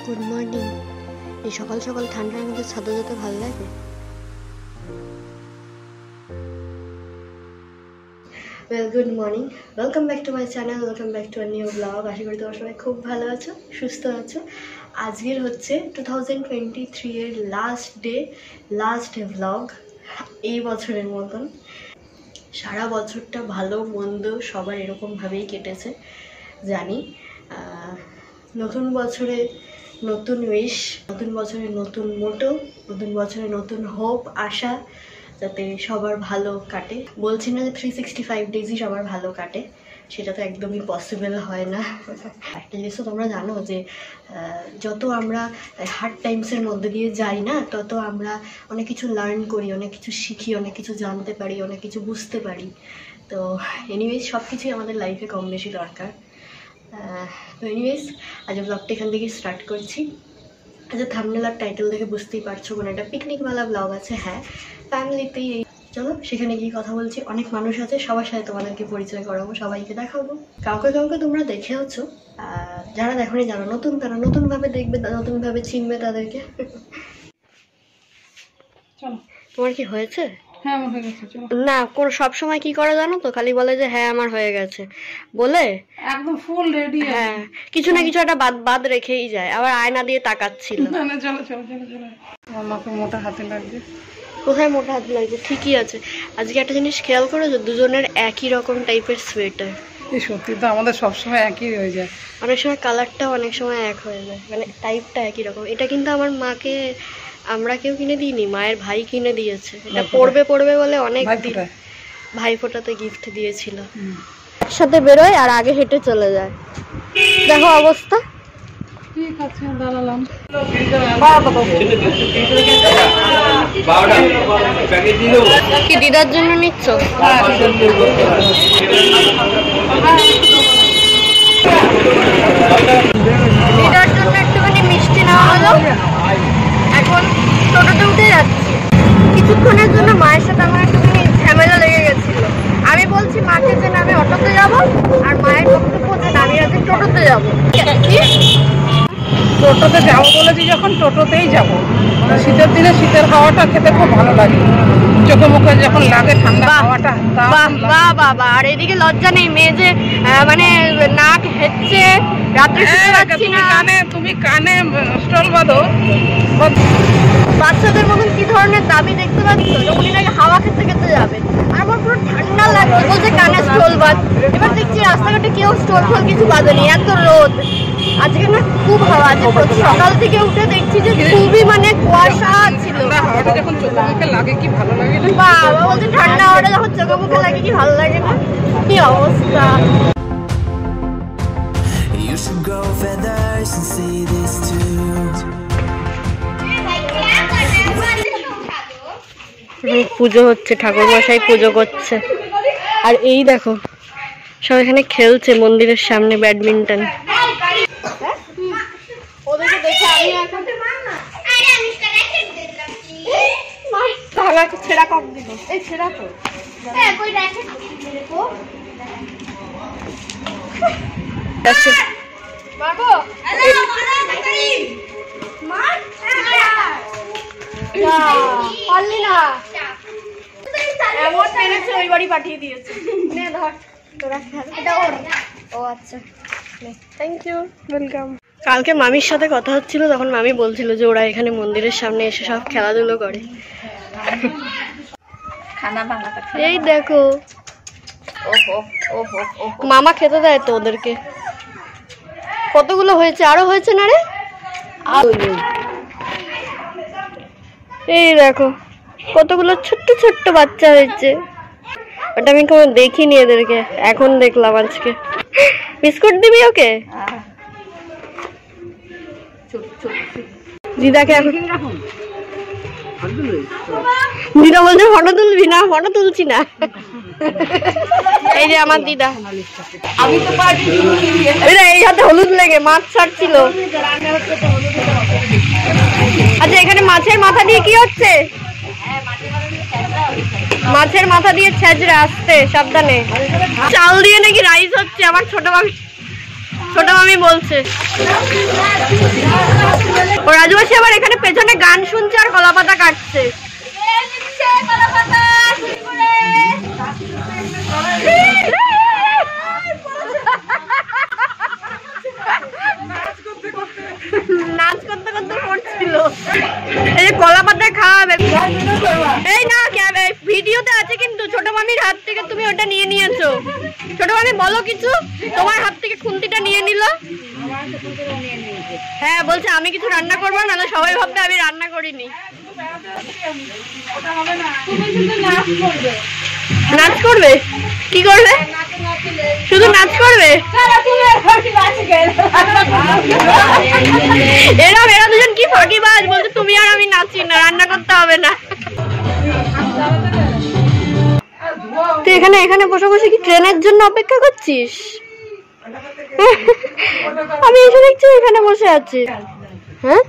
Good morning. এই সকাল সকাল ঠান্ডার মধ্যে ছাদে যেতে ভালো লাগে। Well, good morning, welcome back to my channel, welcome back to a new blog. আশা করি তোমার সবাই খুব ভালো আছো, সুস্থ আছো। আজকের হচ্ছে 2023 এর লাস্ট ব্লগ এই বছরের মতন। সারা বছরটা ভালো মন্দ সবার এরকমভাবেই কেটেছে জানি। নতুন বছরে নতুন উইশ, নতুন বছরে নতুন মোটো, নতুন বছরে নতুন হোপ, আশা যাতে সবার ভালো কাটে। বলছি না যে 365 ডেজই সবার ভালো কাটে, সেটা তো একদমই পসিবল হয় না। একটা জিনিস তো তোমরা জানো যে যত আমরা হার্ড টাইমসের মধ্যে দিয়ে যাই না, তত আমরা অনেক কিছু লার্ন করি, অনেক কিছু শিখি, অনেক কিছু জানতে পারি, অনেক কিছু বুঝতে পারি। তো এনিওয়েজ সব কিছুই আমাদের লাইফে কম বেশি দরকার। তো এনিওয়েজ আজ ব্লগটা এখান থেকে স্টার্ট করছি। আজ থাম্বনেল আর টাইটেল দেখে বুঝতেই পারছো কোনো একটা পিকনিকওয়ালা ব্লগ আছে। হ্যাঁ, ফ্যামিলিতেই। চলো সেখানে গিয়ে কথা বলছি। অনেক মানুষ আছে, সবার সাথে তোমাদেরকে পরিচয় করাবো, সবাইকে দেখাবো। কাউকে কাউকে তোমরা দেখেওছো, যারা দেখোনি যারা নতুন তারা নতুনভাবে দেখবে, নতুনভাবে চিনবে তাদেরকে। চলো, তোমার কি হয়েছে? হ্যাঁ, আমার হয়ে গেছে। চলো না, কোন সব সময় কি করে জানো তো, খালি বলে যে হ্যাঁ আমার হয়ে গেছে বলে, একদম ফুল রেডি। হ্যাঁ, কিছু না কিছু একটা বাদ রেখেই যায়। আবার আয়না দিয়ে তাকাচ্ছিল। না, চলো চলো চলো চলো। আমাকে মোটা হাতে লাগছে। কোথায় মোটা হাতে লাগছে? ঠিকই আছে। আজকে একটা জিনিস খেয়াল করেছো, দুজনের একই রকম টাইপের সোয়েটার। এই সত্যি তো আমাদের সবসময় একই হয়ে যায়। অনেক সময় কালারটাও অনেক সময় এক হয়ে যায়, মানে টাইপটা একই রকম। এটা কিন্তু আমার মাকে আমরা কেউ কিনে দিইনি, মায়ের ভাই কিনে দিয়েছে। এটা পড়বে বলে অনেক দিন ভাইফোঁটাতে গিফট দিয়েছিল। একসাথে বেরোয় আর আগে হেঁটে চলে যায়। দেখো অবস্থা। ঠিক আছে, দাঁড়ালাম। কি দিদার জন্য নিচ্ছ? দিদার জন্য একটুখানি মিষ্টি নেওয়া হলো। এখন টোটোতে উঠে যাচ্ছি। কিছুক্ষণের জন্য মায়ের সাথে আমার একটুখানি ঝামেলা লেগে গেছিল। আমি বলছি মাকে যে আমি অটোতে যাব, আর মায়ের বক্তব্য যে আমি আজকে টোটোতে যাবো। টোটোতে যাবো বলেছি যখন, টোটোতেই যাবো। শীতের দিনে শীতের হাওয়াটা খেতে খুব ভালো লাগে, চোখে মুখে যখন লাগে ঠান্ডা হাওয়াটা। বাহ বাবা। আর এদিকে লজ্জা নেই, মেয়ে যে মানে নাক হেঁচছে, রাত্রে শুতে পাচ্ছি না। তুমি কানে স্টল বাঁধো। বাচ্চাদের মতন কি ধরনের দাবি দেখতে পাচ্ছ? উনি নাকি হাওয়া খেতে খেতে যাবে, আর আমার পুরো ঠান্ডা লাগছে, বলছে কানে স্টোল বাঁধ। এবার দেখছি রাস্তাঘাটে কেউ স্টোল কিছু বাঁধেনি, এত রোদ। আজকে না খুব হাওয়া আছে। সকাল থেকে উঠে দেখছি যে খুবই মানে কুয়াশা ছিল। হাওয়াটা যখন চোখে মুখে লাগে কি ভালো লাগে না? বাবা বলছে ঠান্ডা হাওয়াটা যখন চোখে মুখে লাগে কি ভালো লাগে না? কি অবস্থা। You should grow feathers and see this too. পুজো হচ্ছে, ঠাকুর মশাই পুজো করছে। আর এই দেখো সব এখানে খেলছে মন্দিরের সামনে ব্যাডমিন্টন। ওই বাড়ি পাঠিয়ে দিয়েছে। Thank you, welcome. কালকে মামির সাথে কথা হচ্ছিল, তখন মামি বলছিল যে ওরা এখানে মন্দিরের সামনে এসে সব খেলাধুলো করে। এই দেখো মামা খেতে দেয় তো ওদেরকে। কতগুলো হয়েছে? আরো হয়েছে না রে? এই দেখো কতগুলো ছোট্ট ছোট্ট বাচ্চা হয়েছে। ওটা আমি কোনো দেখিনি এদেরকে, এখন দেখলাম আজকে। বিস্কুট দিবি ওকে? দিদাকে এখন দিদা বলছে ফটো তুলবি না? ফটো তুলছি না। এই যে আমার দিদা, এই হাতে হলুদ লেগে মাছ ছাড়ছিল। আচ্ছা, এখানে মাছের মাথা দিয়ে কি হচ্ছে? মাছের মাথা দিয়ে ছেঁচড়ে আসতে সাবধানে। চাল দিয়ে নাকি রাইস হচ্ছে, আমার ছোট মামি বলছে। ও রাজু মাসি আবার এখানে পেছনে গান শুনছে আর কলাপাতা কাটছে। নাচ করতে করতে পড়ছিল। এই যে কলা পাতা খাওয়াবে, এই না ভিডিওতে আছে কিন্তু ছোট মামির হাত থেকে তুমি ওটা নিয়ে নিয়েছো। ছোট মামি বলো কিছু, তোমার হাত থেকে খুন্তিটা নিয়ে নিল। হ্যাঁ বলছে আমি কিছু রান্না করবো না, সবাই ভাববে আমি রান্না করিনি। নাচ করবে? কি করবে? শুধু নাচ করবে? এরা দুজন কি ফাঁকিবাজ, বলছে তুমি আর আমি নাচি না, রান্না করতে হবে না। তুই এখানে বসে বসে কি ট্রেনের জন্য অপেক্ষা করছিস? আমি এসে দেখছি এখানে বসে আছি। হ্যাঁ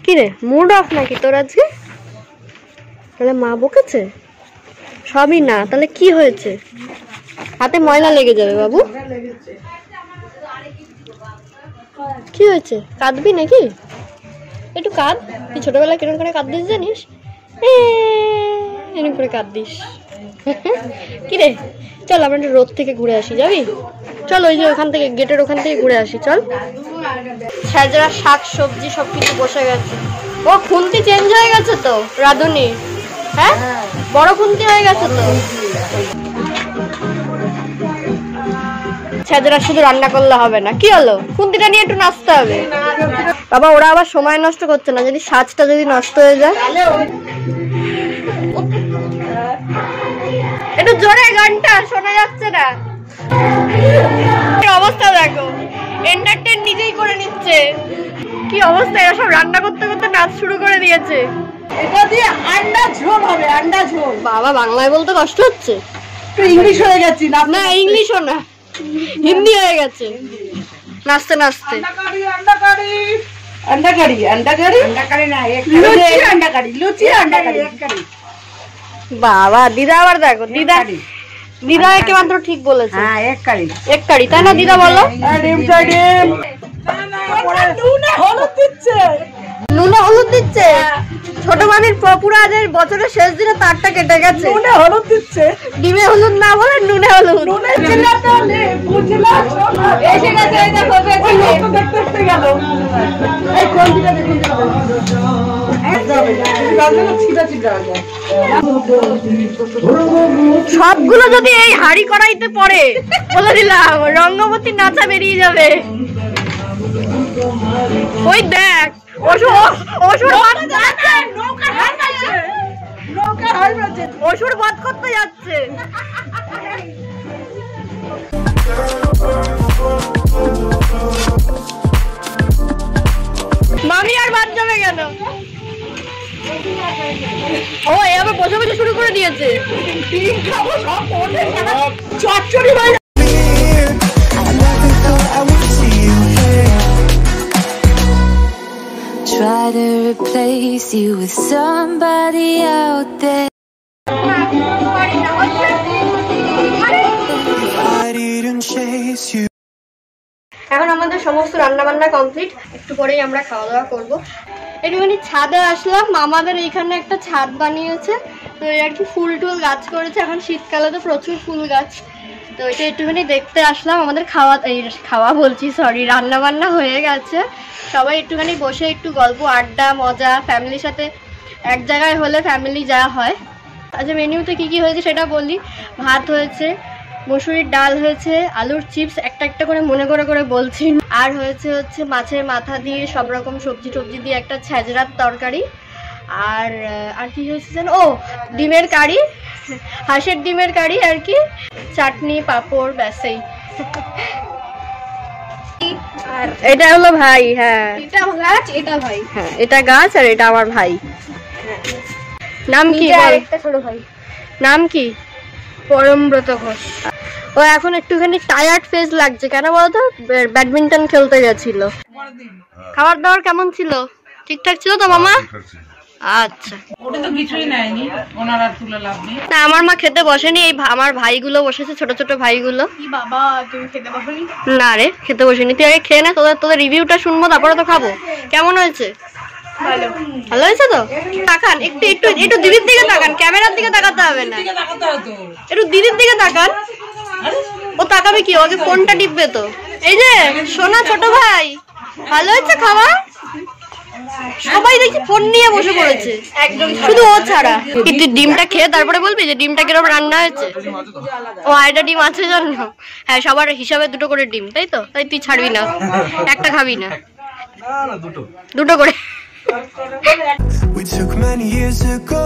কি রে, মুড অফ নাকি তোর আজকে? তাহলে মা বকেছে? সবই না, তাহলে কি হয়েছে? হাতে ময়লা লেগে যাবে বাবু। কি হয়েছে, কাঁদবি নাকি? একটু কাঁদ। তুই ছোটবেলায় কিরকম করে কাঁদতিস জানিস? এরকম করে কাঁদতিস। কি রে, চল আমরা একটু রোদ থেকে ঘুরে আসি, যাবি? চল ওই যে ওখান থেকে, গেটের ওখান থেকে ঘুরে আসি, চল। ছাজরা শাক সবজি সবকিছু বসে গেছে। ও খুন্তি চেঞ্জ হয়ে গেছে তো রাধুনি? হ্যাঁ বড় খুন্তি হয়ে গেছে তো। ছাজরা শুধু রান্না করলে হবে না, কি হলো? খুন্তিটা নিয়ে একটু নাচতে হবে। বাবা ওরা আবার সময় নষ্ট করছে না, যদি সাজটা যদি নষ্ট হয়ে যায়। একটু জোরে গানটা শোনা যাচ্ছে না। অবস্থা দেখো, এন্টারটেইন নিজেই করে নিচ্ছে। কি অবস্থা, এরা সব রান্না করতে করতে নাচ শুরু করে দিয়েছে। এটা দিয়ে আন্ডা ঝোল হবে, আন্ডা ঝোল। বাবা বাংলায় বলতে কষ্ট হচ্ছে। ইংলিশ হয়ে গেছি না? না ইংলিশও না, হিন্দি হয়ে গেছে নাচতে নাচতে। বাবা দিদা আবার দেখো, দিদা একে মাত্র ঠিক বলেছে। এক কারি তাই না দিদা, বলো? নুনে হলুদ দিচ্ছে। ছোট মামির পপুরাদের বছরের শেষ দিনে তারটা কেটে গেছে। নুনে হলুদ দিচ্ছে, ডিমে হলুদ না বলে নুনে হলুদ। সবগুলো যদি এই হাড়ি কড়াইতে পড়ে, বলে দিলাম রঙ্গবতী নাচা বেরিয়ে যাবে। ওই দেখ অসুর বধ করতে যাচ্ছে। মামি আর বাদ যাবে কেন? ও এবার বসে বসে শুরু করে দিয়েছে। চচ্চড়ি ভাই Try to replace you with somebody out there. I didn't chase you. এখন আমাদের সমস্ত রান্না বান্না কমপ্লিট, একটু পরেই আমরা খাওয়া দাওয়া করবো। একটুখানি ছাদে আসলাম, আমাদের এইখানে একটা ছাদ বানিয়েছে, তো এই আর কি ফুল টুল গাছ করেছে। এখন শীতকালে তো প্রচুর ফুল গাছ, তো এটা একটুখানি দেখতে আসলাম। আমাদের খাওয়া বলছি সরি, রান্না বান্না হয়ে গেছে। সবাই একটুখানি বসে একটু গল্প আড্ডা মজা, ফ্যামিলির সাথে এক জায়গায় হলে ফ্যামিলি যা হয়। আচ্ছা মেনুতে কি কি হয়েছে সেটা বলি। ভাত হয়েছে, মসুরির ডাল হয়েছে, আলুর চিপস একটা একটা করে মনে করে করে বলছি, আর হয়েছে মাছের মাথা দিয়ে সব রকম সবজি টবজি দিয়ে একটা ছ্যাঁচড়ার তরকারি, আর কি হয়েছে জানো, ও ডিমের কারি, হাঁসের ডিমের কারি আর কি, চাটনি পাঁপড়, ব্যাসেই। আর এটা হলো ভাই। হ্যাঁ এটা গাছ, এটা ভাই। হ্যাঁ এটা গাছ আর এটা আমার ভাই। নাম কি? একটা ছোট ভাই। নাম কি? পরমব্রত ঘোষ। ও এখন একটুখানি টায়ার্ড ফেস লাগছে, কেন বলতো? ব্যাডমিন্টন খেলতে গেছিল। খাবার দাবার কেমন ছিল? ঠিকঠাক ছিল তো মামা? আচ্ছা, ওটা তো কিছুই নেয়নি, ওনার আর তুলে লাভ নেই। না আমার মা খেতে বসেনি, এই আমার ভাইগুলো বসেছে, ছোট ছোট ভাইগুলো। কি বাবা, তুমি খেতে বসনি? না রে, খেতে বসেনি। তুই আগে খেয়ে না, তোদের রিভিউটা শুনবো, তারপরে তো খাবো। কেমন হয়েছে? ভালো। ভালো হয়েছে তো? তাকান একটু একটু একটু দিদির দিকে তাকান, ক্যামেরার দিকে তাকাতে হবে না, একটু দিদির দিকে তাকান। ও তাকাবে কি, ওকে ফোনটা টিপবে তো। এই যে সোনা ছোট ভাই, ভালো হয়েছে খাওয়া? সবাই দেখি ফোন নিয়ে বসে পড়েছে, একদম শুধু ও ছাড়া। কিন্তু ডিমটা খেয়ে তারপরে বলবি যে ডিমটা কিরকম রান্না হয়েছে। ও আরেকটা ডিম আছে জন্য। হ্যাঁ, সবার হিসাবে 2টো করে ডিম, তাই তো? তাই তুই ছাড়বি না, একটা খাবি না, দুটো করে। We took many years ago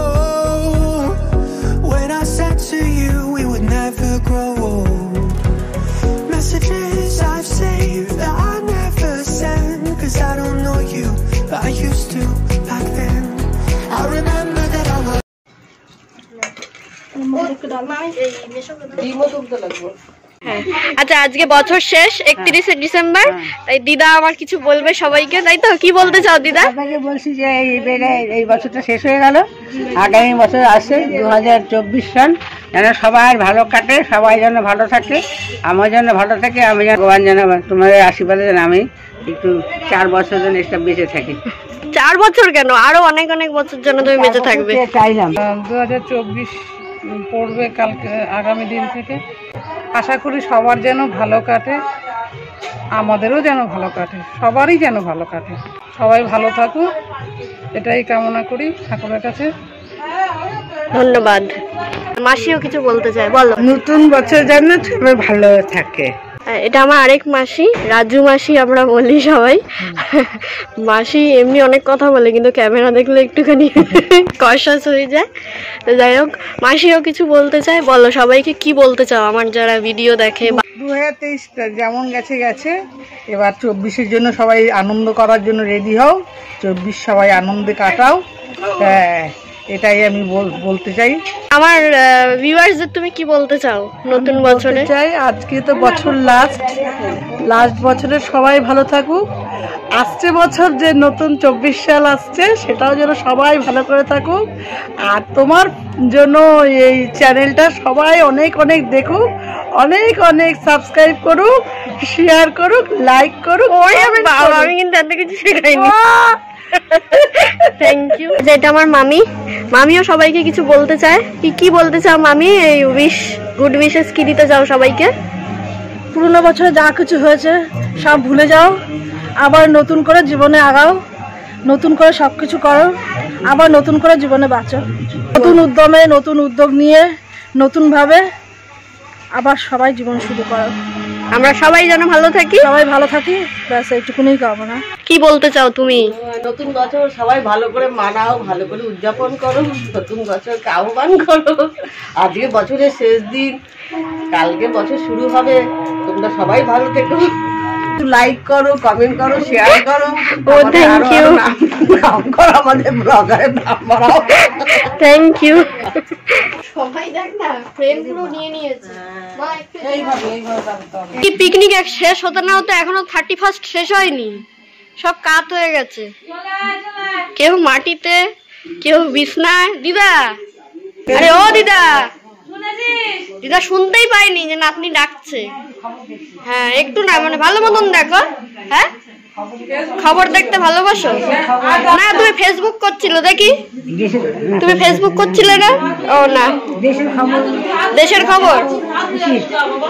when I said to you we would never grow old. Messages I've saved that I never send, 'cause I don't know you but I used to back then. I remember that I was হ্যাঁ, আচ্ছা আজকে বছর শেষ, 31শে December, তাই দিদা আমার কিছু বলবে সবাইকে, তাই তো? কি বলতে চাও দিদা? আপনাকে বলছি যে এই বছরটা শেষ হয়ে গেল, আগামী বছর আসছে 2024 সাল, যেন সবার ভালো কাটে, সবাই যেন ভালো থাকে, আমার জন্য ভালো থাকে, আমি যেন ভগবান যেন তোমাদের আশীর্বাদে যেন আমি একটু 4 বছর যেন একটা বেঁচে থাকি। 4 বছর কেন, আরো অনেক অনেক বছর জন্য তুমি বেঁচে থাকবে। চাইলাম 2024 পড়বে কালকে, আগামী দিন থেকে। আশা করি সবার যেন ভালো কাটে, আমাদেরও যেন ভালো কাটে, সবারই যেন ভালো কাটে, সবাই ভালো থাকুক, এটাই কামনা করি ঠাকুরের কাছে। ধন্যবাদ। মাসিও কিছু বলতে চায়, বলো। নতুন বছর যেন সবাই ভালো থাকে। এটা আমার আরেক মাসি, রাজু মাসি আমরা বলি সবাই। মাসি এমনি অনেক কথা বলে, কিন্তু ক্যামেরা দেখলে একটুখানি কনসাস হয়ে যায়। তো যাই হোক, মাসিও কিছু বলতে চায়, বলো সবাইকে কি বলতে চাও আমার যারা ভিডিও দেখে। 2023 যেমন গেছে গেছে, এবার 24-এর জন্য সবাই আনন্দ করার জন্য রেডি হও, 24 সবাই আনন্দে কাটাও, এটাই আমি বলতে চাই। আমার ভিউয়ার্সদের তুমি কি বলতে চাও নতুন বছরে? চাই আজকে তো বছর লাস্ট বছরে সবাই ভালো থাকুক, আসছে বছর যে নতুন 24 সাল আসছে সেটাও যেন সবাই ভালো করে থাকুক, আর তোমার জন্য এই চ্যানেলটা সবাই অনেক অনেক দেখুক, অনেক অনেক সাবস্ক্রাইব করুক, শেয়ার করুক, লাইক করুক। আমি কিন্তু এত কিছু শেখাইনি। Thank you. এটা আমার মামি, মামিও সবাইকে কিছু বলতে চায়। কি বলতে চাও মামি? এই গুড উইশেস কি দিতে চাও সবাইকে? পুরোনো বছরে যা কিছু হয়েছে সব ভুলে যাও, আবার নতুন করে জীবনে আগাও, নতুন করে সব কিছু করো, আবার নতুন করে জীবনে বাঁচো, নতুন উদ্যমে নতুন উদ্যোগ নিয়ে নতুনভাবে আবার সবাই জীবন শুরু করো। আমরা সবাই যেন ভালো থাকি, সবাই ভালো থাকি, ব্যাস এইটুকুনি কামনা। কি বলতে চাও তুমি? নতুন বছর সবাই ভালো করে মানাও, ভালো করে উদযাপন করো, নতুন বছরকে আহ্বান করো। আজকে বছরের শেষ দিন, কালকে বছর শুরু হবে, তোমরা সবাই ভালো থেকো, লাইক করো, কমেন্ট করো, শেয়ার করো। ও থ্যাংক ইউ। নাম করো, আমাদের ব্লগারের নাম বাড়াও। Thank you. সবাই দেখ না, ফ্রেন্ড পুরো নিয়ে নিয়েছে। কি পিকনিক শেষ হতে না হতে এখনো 31st শেষ হয়নি, সব কাত হয়ে গেছে। কেউ মাটিতে, কেউ বিছনায়। দিদা, আরে ও দিদা, দিদা শুনতেই পাইনি যে নাতনি ডাকছে। হ্যাঁ একটু না, মানে ভালো মতন দেখো। হ্যাঁ, খবর দেখতে ভালোবাসো না? তুমি ফেসবুক করছিল দেখি, তুমি ফেসবুক করছিলে না? ও না, দেশের খবর।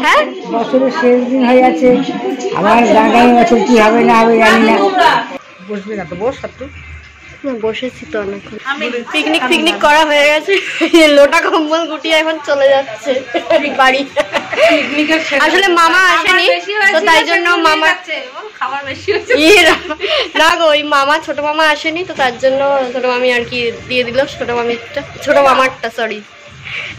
হ্যাঁ, বছরের শেষ দিন হয়ে যাচ্ছে, আবার আগামী বছর কি হবে না হবে জানি না। বসবি না তো, বস একটু। বসেছি তো অনেকক্ষণ। পিকনিক করা হয়ে গেছে, লোটা কম্বল গুটিয়ে এখন চলে যাচ্ছে বাড়ি। আসলে মামা আসেনি তো তাই জন্য মামা খাবার বেশি হচ্ছে না গো, ওই মামা ছোট মামা আসেনি তো তার জন্য ছোট মামি আর কি দিয়ে দিল, ছোট মামারটা সরি,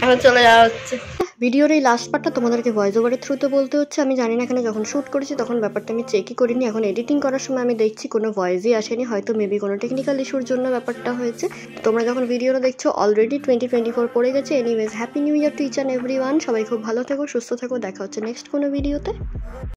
এখন চলে যাওয়া হচ্ছে। ভিডিওর এই লাস্ট পার্টটা তোমাদেরকে ভয়েস ওভারের থ্রুতে বলতে হচ্ছে। আমি জানি না এখানে যখন শ্যুট করেছি তখন ব্যাপারটা আমি চেকই করিনি, এখন এডিটিং করার সময় আমি দেখছি কোনো ভয়েসই আসেনি, হয়তো মেবি কোনো টেকনিক্যাল ইস্যুর জন্য ব্যাপারটা হয়েছে। তোমরা যখন ভিডিওটা দেখছো অলরেডি 2024 পড়ে গেছে। Anyways happy new year to each and everyone. সবাই খুব ভালো থেকো, সুস্থ থেকো, দেখা হচ্ছে নেক্সট কোনো ভিডিওতে।